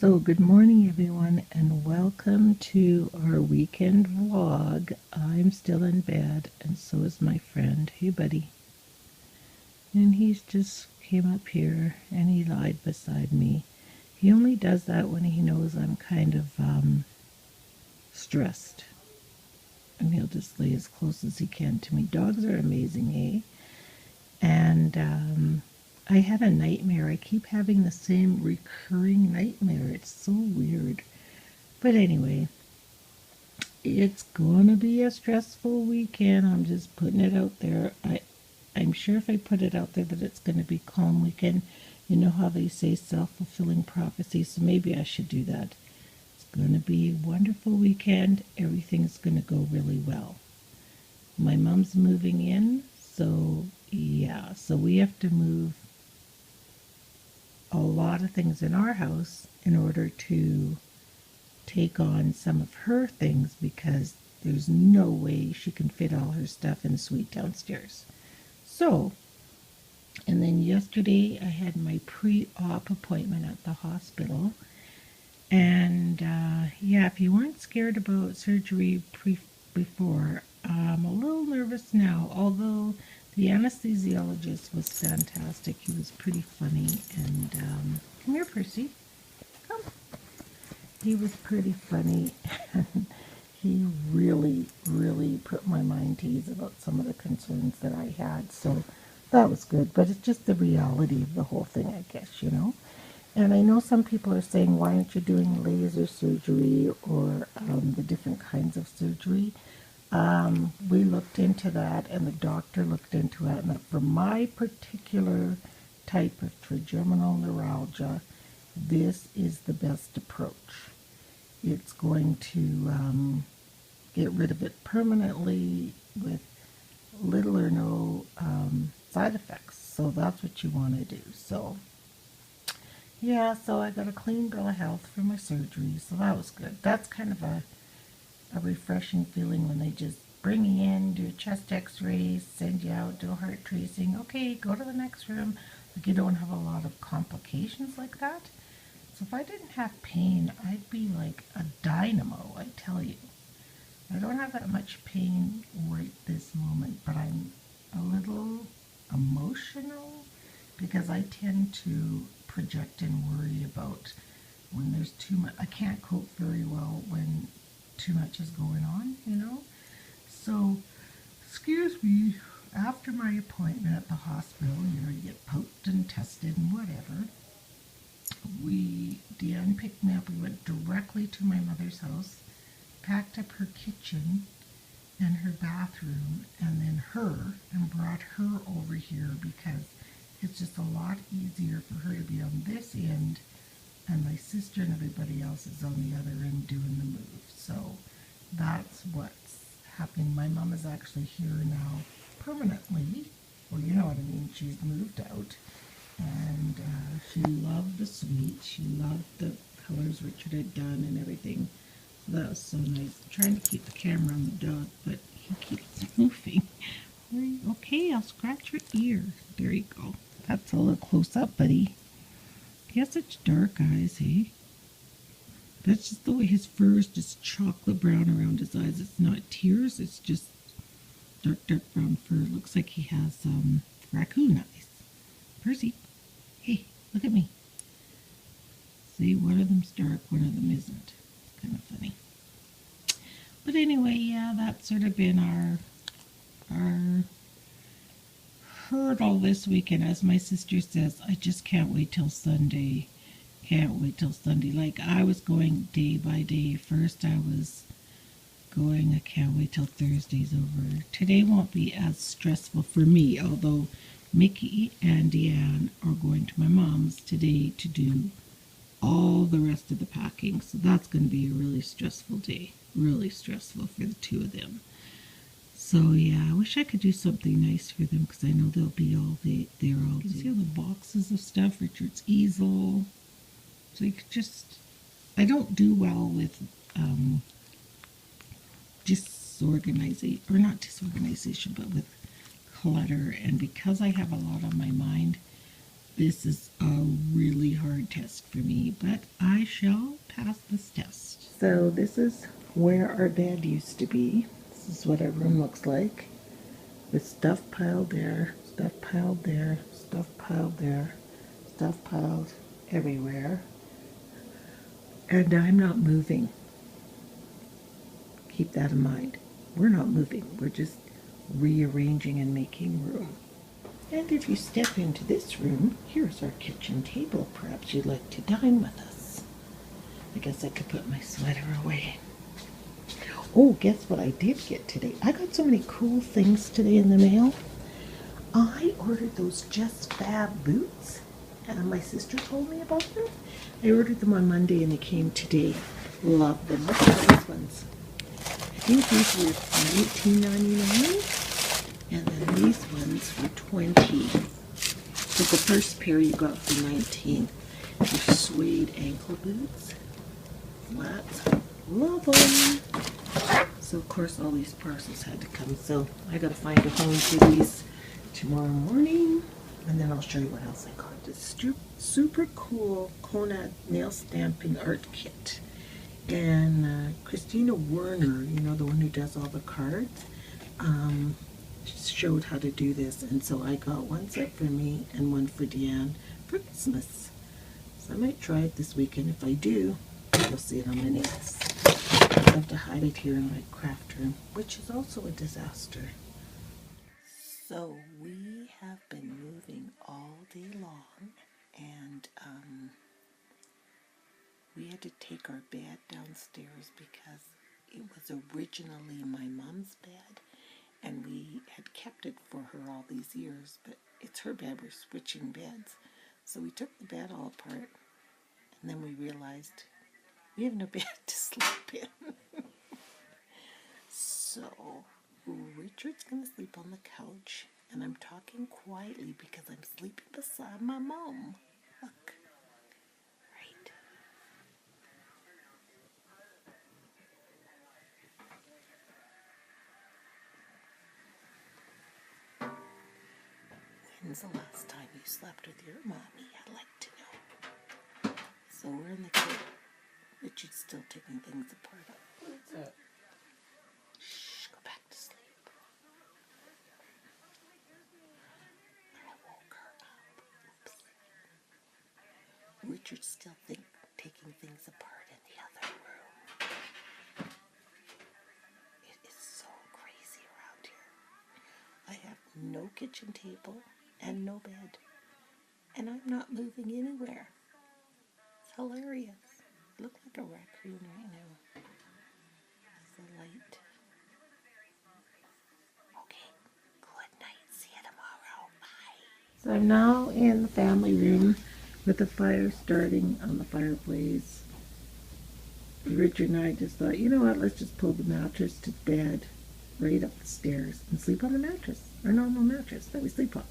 So, good morning, everyone, and welcome to our weekend vlog. I'm still in bed, and so is my friend. Hey, buddy. And he's just came up here and he lied beside me. He only does that when he knows I'm kind of stressed. And he'll just lay as close as he can to me. Dogs are amazing, eh? And I had a nightmare. I keep having the same recurring nightmare. It's so weird. But anyway, it's gonna be a stressful weekend. I'm just putting it out there. I'm sure if I put it out there that it's gonna be a calm weekend. You know how they say self-fulfilling prophecy, so maybe I should do that. It's gonna be a wonderful weekend. Everything's gonna go really well. My mom's moving in, so yeah, so we have to move a lot of things in our house in order to take on some of her things because there's no way she can fit all her stuff in the suite downstairs. So, and then yesterday I had my pre-op appointment at the hospital. And yeah, if you weren't scared about surgery before, I'm a little nervous now, although the anesthesiologist was fantastic. He was pretty funny. And come here, Percy. Come. He was pretty funny. And he really put my mind to ease about some of the concerns that I had. So that was good. But it's just the reality of the whole thing, I guess, you know. And I know some people are saying, why aren't you doing laser surgery or the different kinds of surgery? We looked into that, and the doctor looked into it, and that for my particular type of trigeminal neuralgia, this is the best approach. It's going to get rid of it permanently with little or no side effects. So that's what you want to do. So yeah, so I got a clean bill of health for my surgery, so that was good. That's kind of a refreshing feeling when they just bring you in, do a chest x-ray, send you out, do a heart tracing. Okay, go to the next room. Like you don't have a lot of complications like that. So if I didn't have pain, I'd be like a dynamo, I tell you. I don't have that much pain right this moment, but I'm a little emotional because I tend to project and worry about when there's too much. I can't cope very well when too much is going on, you know. So, excuse me, after my appointment at the hospital, you know, you get poked and tested and whatever. Deanne picked me up. We went directly to my mother's house, packed up her kitchen and her bathroom, and then her, and brought her over here because it's just a lot easier for her to be on this end, and my sister and everybody else is on the other end doing the move. So that's what's happening. My mom is actually here now permanently. Well, you know what I mean. She's moved out, and she loved the suite. She loved the colors Richard had done and everything. So that was so nice. I'm trying to keep the camera on the dog, but he keeps moving. Okay, I'll scratch your ear. There you go. That's a little close up, buddy. Yes, it's dark eyes, hey? That's just the way his fur is just chocolate brown around his eyes. It's not tears, it's just dark brown fur. Looks like he has raccoon eyes. Percy, hey, look at me. See, one of them's dark, one of them isn't. It's kind of funny. But anyway, yeah, that's sort of been our hurdle this weekend. As my sister says, I just can't wait till Sunday. Can't wait till Sunday. Like I was going day by day. First I was going, I can't wait till Thursday's over. Today won't be as stressful for me, although Mickey and Deanne are going to my mom's today to do all the rest of the packing. So that's going to be a really stressful day. Really stressful for the two of them. So yeah, I wish I could do something nice for them because I know they'll be all there all day. You see all the boxes of stuff, Richard's easel. So you could just, I don't do well with disorganization, or not disorganization, but with clutter. And because I have a lot on my mind, This is a really hard test for me, but I shall pass this test. So this is where our bed used to be. This is what our room looks like, with stuff piled there, stuff piled there, stuff piled there, stuff piled everywhere. And I'm not moving. Keep that in mind. We're not moving. We're just rearranging and making room. And if you step into this room, here's our kitchen table. Perhaps you'd like to dine with us. I guess I could put my sweater away. Oh, guess what I did get today? I got so many cool things today in the mail. I ordered those Just Fab boots, and my sister told me about them. I ordered them on Monday and they came today. Love them. Look at these ones. I think these were $19.99. And then these ones were $20. So the first pair you got for $19. They're suede ankle boots. Flats. Love them. So of course all these parcels had to come. So I gotta find a home for these tomorrow morning. And then I'll show you what else I got. This super cool Kona nail stamping art kit. And Christina Werner, you know, the one who does all the cards, showed how to do this, and so I got one set for me and one for Deanne for Christmas. So I might try it this weekend. If I do, you'll see it on my nails. I have to hide it here in my craft room, which is also a disaster. So we have been moving all day long, and we had to take our bed downstairs because it was originally my mom's bed. And we had kept it for her all these years, but it's her bed. We're switching beds. So we took the bed all apart, and then we realized we have no bed to sleep in. So Richard's going to sleep on the couch, and I'm talking quietly because I'm sleeping beside my mom. Look. Right. When's the last time you slept with your mommy? I'd like to know. So we're in the kitchen. Richard's still taking things apart. What's that? Shh, go back to sleep. I woke her up. Oops. Richard's still taking things apart in the other room. It is so crazy around here. I have no kitchen table and no bed. And I'm not moving anywhere. It's hilarious. I look like a raccoon right now. It's the light. Okay, good night. See you tomorrow. Bye. So I'm now in the family room with the fire starting on the fireplace. Richard and I just thought, you know what, let's just pull the mattress to bed right up the stairs and sleep on the mattress, our normal mattress that we sleep on.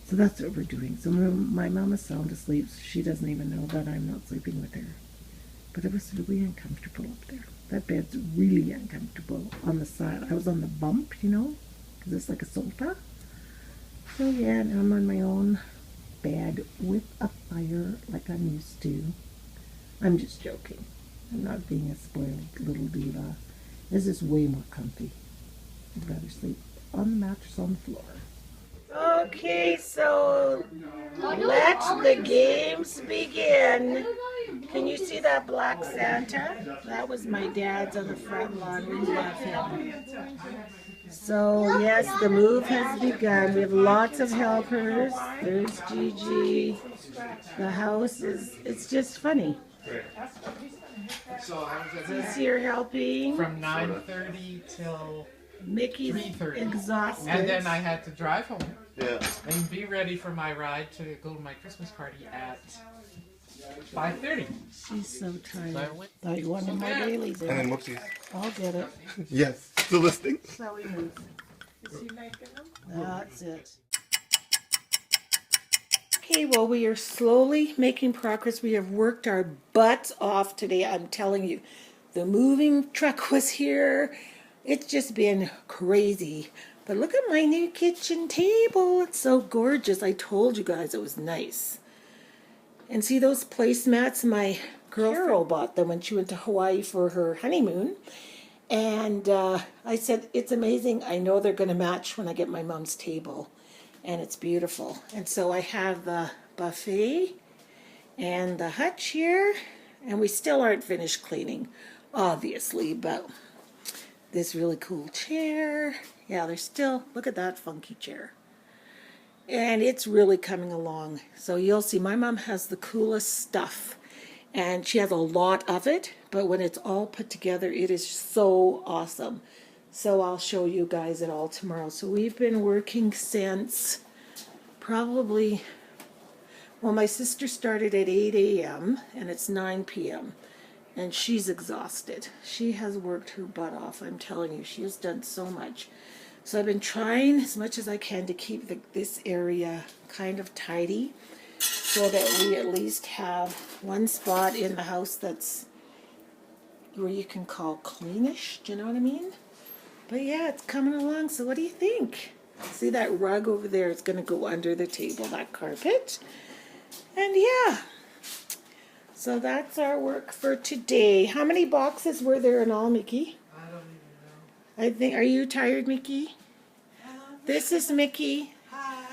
So that's what we're doing. So my mom is sound asleep, so she doesn't even know that I'm not sleeping with her. But it was really uncomfortable up there. That bed's really uncomfortable on the side. I was on the bump, you know, because it's like a sofa. So yeah, now I'm on my own bed with a fire like I'm used to. I'm just joking. I'm not being a spoiled little diva. This is way more comfy. I'd rather sleep on the mattress on the floor. Okay, so let the games begin. Can you see that black Santa? That was my dad's on the front lawn. We love him. So yes, the move has begun. We have lots of helpers. There's Gigi. The house it's just funny. So I was at This here helping. from 9:30 till Mickey's 3:30. exhausted. And then I had to drive home Yeah. and be ready for my ride to go to my Christmas party at 5:30. She's so tired. So I went. Thought you wanted more dailies. And then whoopsies. I'll get it. Yes. Still listening? That's how we move. Is he making them? That's it. Okay, well, we are slowly making progress. We have worked our butts off today. I'm telling you, the moving truck was here. It's just been crazy. But look at my new kitchen table. It's so gorgeous. I told you guys it was nice. And see those placemats? My girl Carol bought them when she went to Hawaii for her honeymoon. And I said, it's amazing. I know they're going to match when I get my mom's table. And it's beautiful. And so I have the buffet and the hutch here. And we still aren't finished cleaning, obviously. But this really cool chair. Yeah, there's still, look at that funky chair. And it's really coming along. So you'll see my mom has the coolest stuff. And she has a lot of it, but when it's all put together, it is so awesome. So I'll show you guys it all tomorrow. So we've been working since probably, well, my sister started at 8 a.m. and it's 9 p.m. And she's exhausted. She has worked her butt off, I'm telling you. She has done so much. So I've been trying as much as I can to keep this area kind of tidy so that we at least have one spot in the house that's where you can call cleanish. Do you know what I mean? But yeah, it's coming along. So what do you think? See that rug over there? It's going to go under the table, that carpet. And yeah. So that's our work for today. How many boxes were there in all, Mickey? I don't even know. I think, are you tired, Mickey? This is Mickey.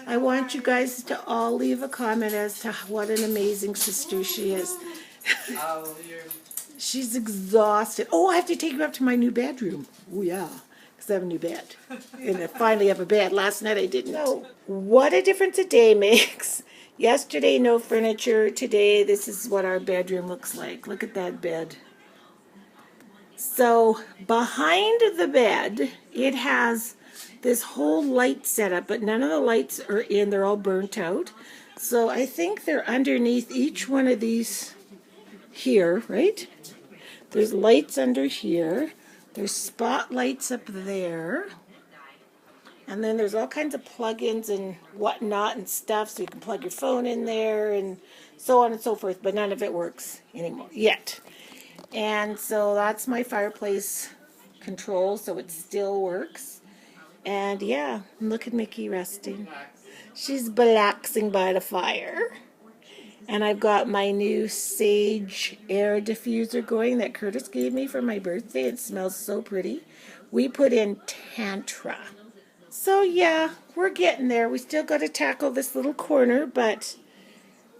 I want you guys to all leave a comment as to what an amazing sister she is. Oh, She's exhausted. Oh, I have to take you up to my new bedroom. Oh, yeah, because I have a new bed. And I finally have a bed. Last night I didn't know. What a difference a day makes. Yesterday, no furniture. Today, this is what our bedroom looks like. Look at that bed. So, behind the bed, it has this whole light setup, but none of the lights are in. They're all burnt out. So I think they're underneath each one of these here, right? There's lights under here. There's spotlights up there. And then there's all kinds of plug-ins and whatnot and stuff, so you can plug your phone in there and so on and so forth, but none of it works anymore yet. And so that's my fireplace control, so it still works. And yeah, look at Mickey resting. She's relaxing by the fire. And I've got my new Sage air diffuser going that Curtis gave me for my birthday. It smells so pretty. We put in Tantra. So yeah, we're getting there. We still got to tackle this little corner, but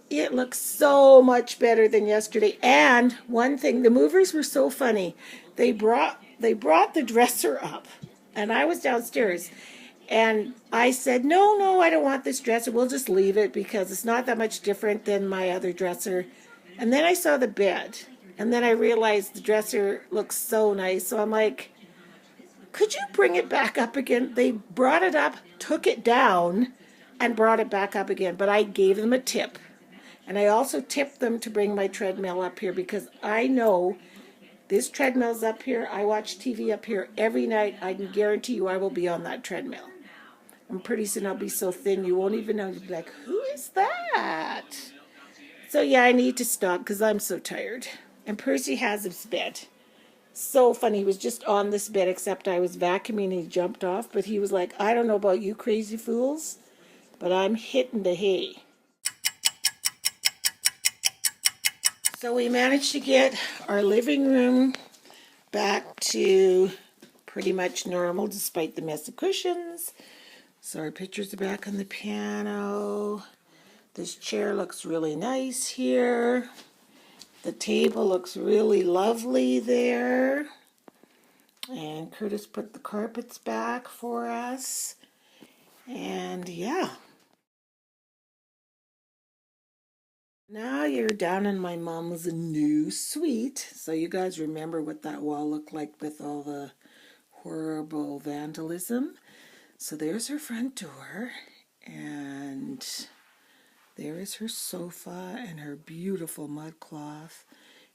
it looks so much better than yesterday. And one thing, the movers were so funny. They brought the dresser up. And I was downstairs, and I said, no, I don't want this dresser. We'll just leave it because it's not that much different than my other dresser. And then I saw the bed, and then I realized the dresser looks so nice. So I'm like, could you bring it back up again? They brought it up, took it down, and brought it back up again. But I gave them a tip. And I also tipped them to bring my treadmill up here because I know this treadmill's up here. I watch TV up here every night. I can guarantee you I will be on that treadmill. And pretty soon I'll be so thin you won't even know. You'll be like, who is that? So yeah, I need to stop because I'm so tired. And Percy has his bed. So funny. He was just on this bed except I was vacuuming and he jumped off. But he was like, I don't know about you crazy fools, but I'm hitting the hay. So we managed to get our living room back to pretty much normal despite the mess of cushions. So our pictures are back on the piano. This chair looks really nice here. The table looks really lovely there. And Curtis put the carpets back for us. And yeah. Now you're down in my mom's new suite. So you guys remember what that wall looked like with all the horrible vandalism. So there's her front door. And there is her sofa and her beautiful mud cloth.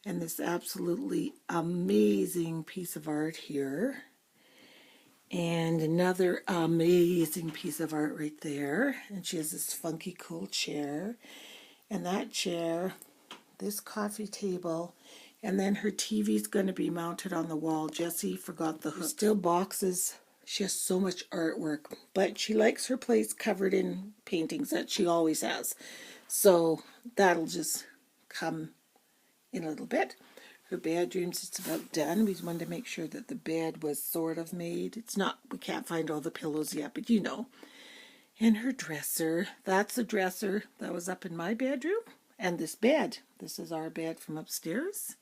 And this absolutely amazing piece of art here. And another amazing piece of art right there. And she has this funky cool chair. And that chair, this coffee table, and then her TV's going to be mounted on the wall. Jessie forgot the hook. Still boxes She has so much artwork, but she likes her place covered in paintings that she always has. So that'll just come in a little bit. Her bedroom's just about done. We wanted to make sure that the bed was sort of made. It's not, we can't find all the pillows yet, but you know. And her dresser, that's the dresser that was up in my bedroom. And this bed, this is our bed from upstairs.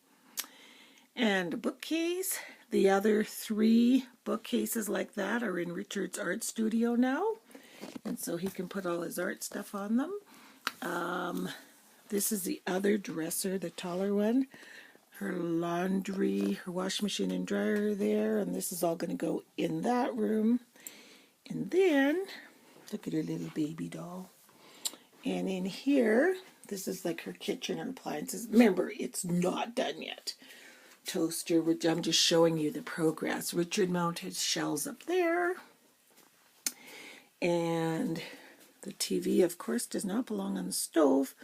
And a bookcase. The other 3 bookcases like that are in Richard's art studio now. And so he can put all his art stuff on them. This is the other dresser, the taller one. Her laundry, her washing machine and dryer there. And this is all going to go in that room. And then, look at her little baby doll. And in here, this is like her kitchen and appliances. Remember, it's not done yet. Toaster, which I'm just showing you the progress. Richard mounted shelves up there. And the TV, of course, does not belong on the stove,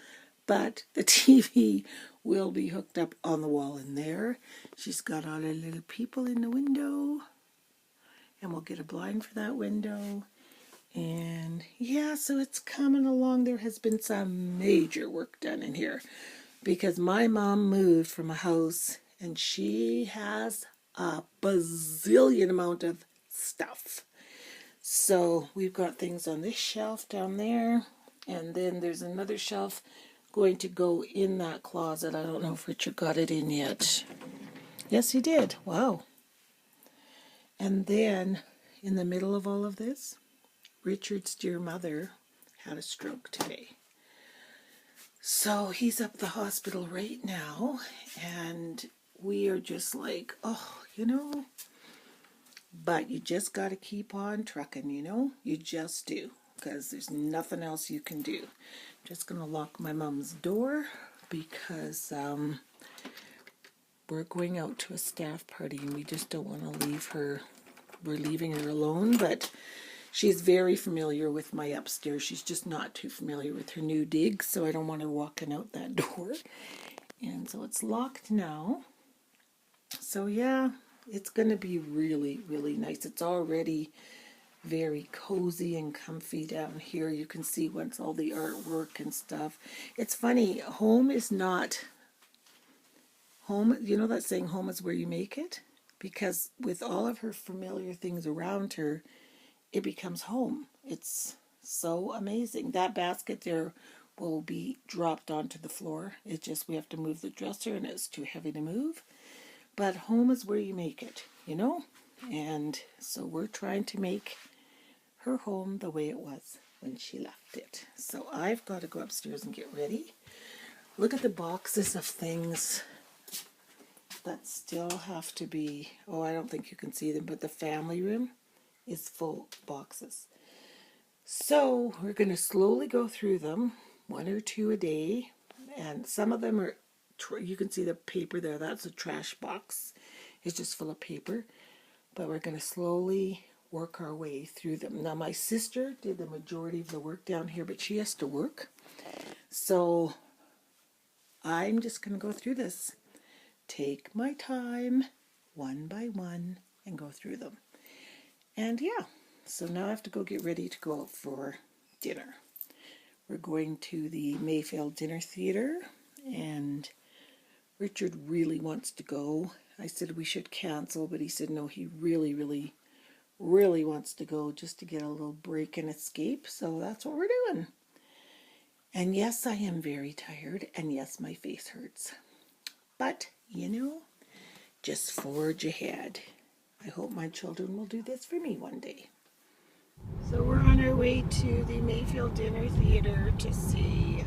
but the TV will be hooked up on the wall in there. She's got all her little people in the window. And we'll get a blind for that window. And yeah, so it's coming along. There has been some major work done in here because my mom moved from a house and she has a bazillion amount of stuff. So we've got things on this shelf down there, and then there's another shelf going to go in that closet. I don't know if Richard got it in yet. Yes, he did. Wow. And then in the middle of all of this, Richard's dear mother had a stroke today. So he's up at the hospital right now, and we are just like, oh, you know, but you just got to keep on trucking, you know, you just do, because there's nothing else you can do. Just going to lock my mom's door because we're going out to a staff party and we just don't want to leave her. We're leaving her alone, but she's very familiar with my upstairs. She's just not too familiar with her new dig, so I don't want her walking out that door. And so it's locked now. So yeah, it's going to be really, really nice. It's already very cozy and comfy down here. You can see once all the artwork and stuff. It's funny, home is not home. You know that saying, home is where you make it? Because with all of her familiar things around her, it becomes home. It's so amazing. That basket there will be dropped onto the floor. It's just we have to move the dresser and it's too heavy to move. But home is where you make it, you know? And so we're trying to make her home the way it was when she left it. So I've got to go upstairs and get ready. Look at the boxes of things that still have to be, oh, I don't think you can see them, but the family room is full of boxes. So we're going to slowly go through them, 1 or 2 a day. And some of them are, you can see the paper there, that's a trash box. It's just full of paper. But we're going to slowly work our way through them. Now my sister did the majority of the work down here, but she has to work. So I'm just going to go through this. Take my time, one by one, and go through them. And yeah, so now I have to go get ready to go out for dinner. We're going to the Mayfield Dinner Theater, and Richard really wants to go. I said we should cancel, but he said no, he really, really, really wants to go just to get a little break and escape. So that's what we're doing. And yes, I am very tired, and yes, my face hurts. But, you know, just forge ahead. I hope my children will do this for me one day. So we're on our way to the Mayfield Dinner Theater to see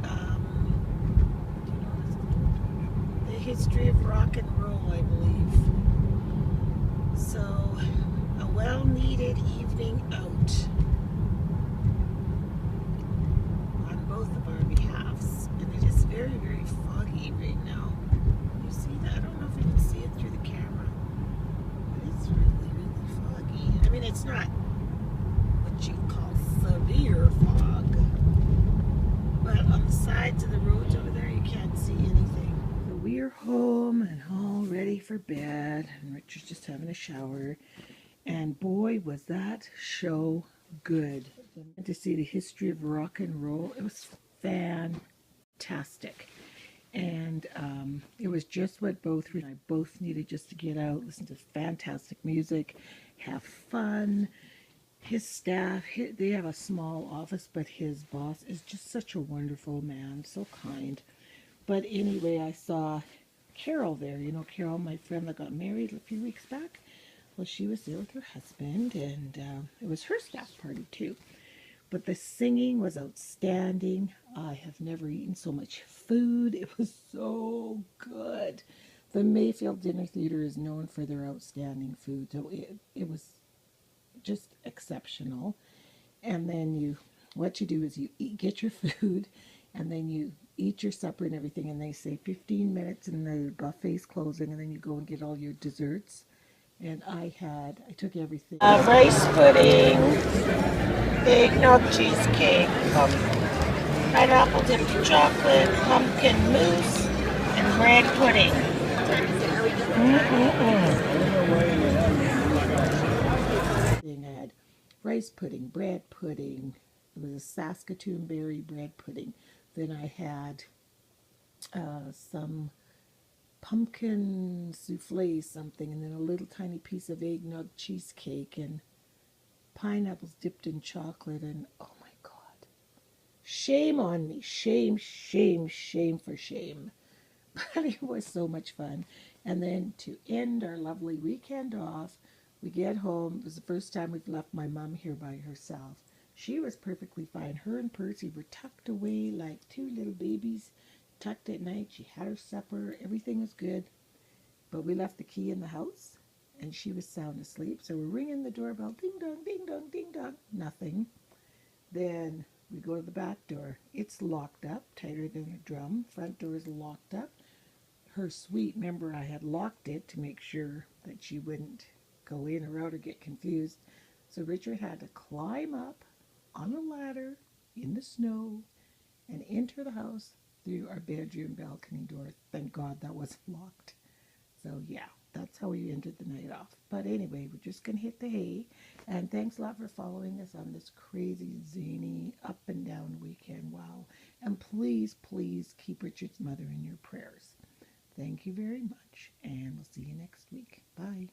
the history of rock and roll, I believe. So, a well-needed evening out on both of our behalves. And it is very, very foggy right now. You see that? I don't know if you can see it through the camera. But it's really, really foggy. I mean, it's not what you call severe fog. But on the sides of the roads over there, you can't see anything. So we're home and all ready for bed. And Richard's just having a shower. And boy, was that show good. To see the history of rock and roll, it was fantastic. And it was just what both Rich and I both needed, just to get out, listen to fantastic music, have fun. His staff, they have a small office, but his boss is just such a wonderful man, so kind. But anyway, I saw Carol there. You know, Carol, my friend that got married a few weeks back. Well, she was there with her husband, and it was her staff party too. But the singing was outstanding. I have never eaten so much food. It was so good. The Mayfield Dinner Theater is known for their outstanding food, so it was just exceptional. And then what you do is you get your food, and then you eat your supper and everything, and they say 15 minutes and the buffet's closing, and then you go and get all your desserts. And I took everything. Rice pudding, eggnog cheesecake, pineapple dipped chocolate, pumpkin mousse, and bread pudding. I had rice pudding, bread pudding. It was a Saskatoon berry bread pudding. Then I had some pumpkin souffle something, and then a little tiny piece of eggnog cheesecake, and pineapples dipped in chocolate, and oh my God. Shame on me. Shame, shame, shame for shame. But it was so much fun. And then to end our lovely weekend off, we get home. It was the first time we've left my mom here by herself. She was perfectly fine. Her and Percy were tucked away like two little babies, tucked at night. She had her supper. Everything was good. But we left the key in the house, and she was sound asleep. So we're ringing the doorbell. Ding dong, ding dong, ding dong. Nothing. Then we go to the back door. It's locked up, tighter than a drum. Front door is locked up. Her suite, remember, I had locked it to make sure that she wouldn't go in or out or get confused. So Richard had to climb up on a ladder in the snow and enter the house through our bedroom balcony door. Thank God that wasn't locked. So yeah, that's how we ended the night off. But anyway, we're just going to hit the hay. And thanks a lot for following us on this crazy, zany, up and down weekend. Wow. And please, please keep Richard's mother in your prayers. Thank you very much, and we'll see you next week. Bye.